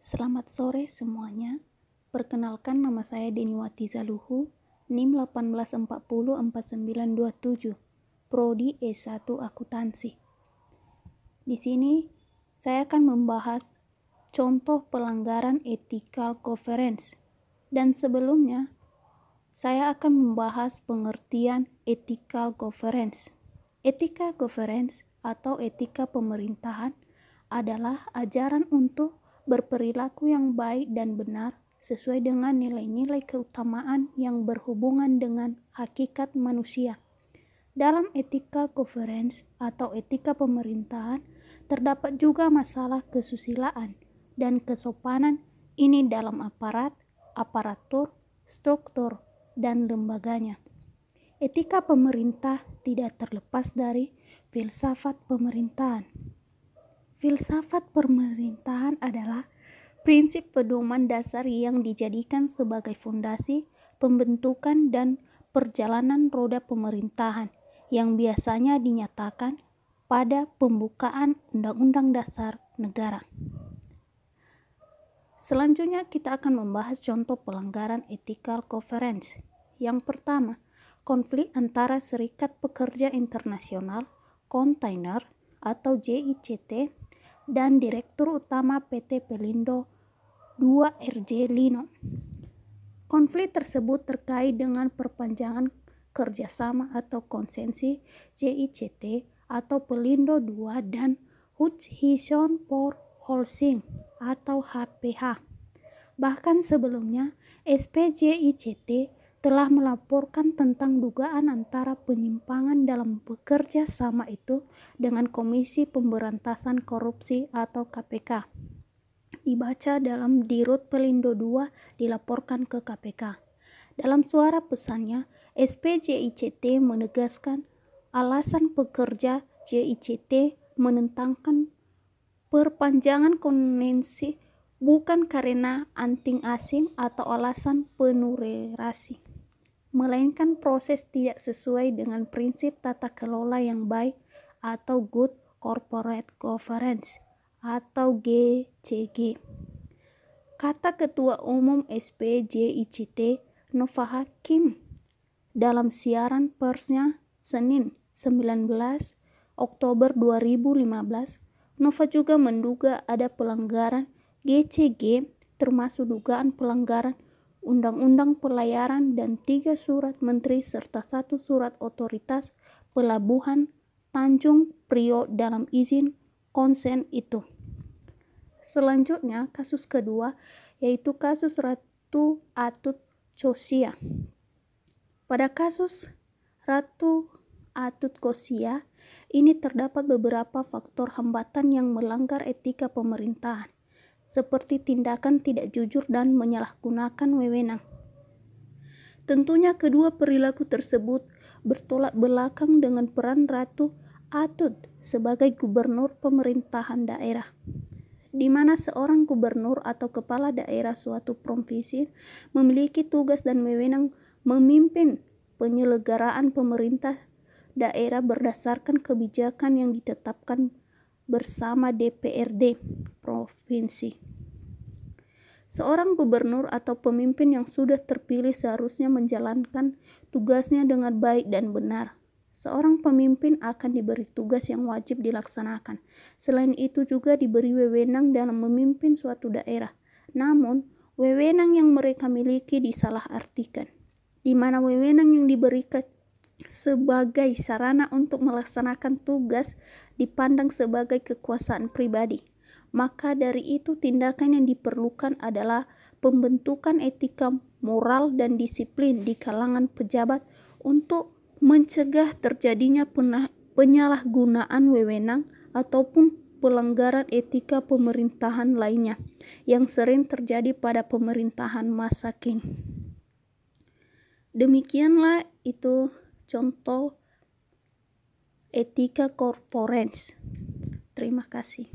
Selamat sore semuanya. Perkenalkan, nama saya Deniwati Zaluhu, NIM 18404927, Prodi E1 Akuntansi. Di sini saya akan membahas contoh pelanggaran ethical governance, dan sebelumnya saya akan membahas pengertian ethical governance. Etika governance atau etika pemerintahan adalah ajaran untuk berperilaku yang baik dan benar sesuai dengan nilai-nilai keutamaan yang berhubungan dengan hakikat manusia. Dalam etika governance atau etika pemerintahan, terdapat juga masalah kesusilaan dan kesopanan ini dalam aparat, aparatur, struktur, dan lembaganya. Etika pemerintah tidak terlepas dari filsafat pemerintahan. Filsafat pemerintahan adalah prinsip pedoman dasar yang dijadikan sebagai fondasi pembentukan dan perjalanan roda pemerintahan yang biasanya dinyatakan pada pembukaan Undang-Undang Dasar Negara. Selanjutnya kita akan membahas contoh pelanggaran ethical governance. Yang pertama, konflik antara Serikat Pekerja Internasional Kontainer atau JICT dan Direktur Utama PT Pelindo II RJ Lino. Konflik tersebut terkait dengan perpanjangan kerjasama atau konsensi JICT atau Pelindo II dan Hutchison Port Holding atau HPH. Bahkan sebelumnya, SPJICT telah melaporkan tentang dugaan antara penyimpangan dalam bekerja sama itu dengan Komisi Pemberantasan Korupsi atau KPK. Dibaca dalam Dirut Pelindo II dilaporkan ke KPK. Dalam suara pesannya, SPJICT menegaskan alasan pekerja JICT menentangkan perpanjangan konsensi bukan karena anting asing atau alasan penulerasi, melainkan proses tidak sesuai dengan prinsip tata kelola yang baik atau Good Corporate Governance atau GCG. Kata Ketua Umum SPJICT Nova Hakim dalam siaran persnya Senin 19 Oktober 2015, Nova juga menduga ada pelanggaran GCG termasuk dugaan pelanggaran Undang-Undang Pelayaran dan 3 surat menteri serta 1 surat otoritas pelabuhan Tanjung Priok dalam izin konsen itu. Selanjutnya, kasus kedua yaitu kasus Ratu Atut Chosia. Pada kasus Ratu Atut Chosia ini terdapat beberapa faktor hambatan yang melanggar etika pemerintahan, seperti tindakan tidak jujur dan menyalahgunakan wewenang. Tentunya kedua perilaku tersebut bertolak belakang dengan peran Ratu Atut sebagai gubernur pemerintahan daerah, di mana seorang gubernur atau kepala daerah suatu provinsi memiliki tugas dan wewenang memimpin penyelenggaraan pemerintah daerah berdasarkan kebijakan yang ditetapkan bersama DPRD provinsi. Seorang gubernur atau pemimpin yang sudah terpilih seharusnya menjalankan tugasnya dengan baik dan benar. Seorang pemimpin akan diberi tugas yang wajib dilaksanakan. Selain itu juga diberi wewenang dalam memimpin suatu daerah. Namun, wewenang yang mereka miliki disalahartikan, di mana wewenang yang diberikan sebagai sarana untuk melaksanakan tugas dipandang sebagai kekuasaan pribadi. Maka dari itu tindakan yang diperlukan adalah pembentukan etika moral dan disiplin di kalangan pejabat untuk mencegah terjadinya penyalahgunaan wewenang ataupun pelanggaran etika pemerintahan lainnya yang sering terjadi pada pemerintahan masa kini. Demikianlah itu contoh etika governance. Terima kasih.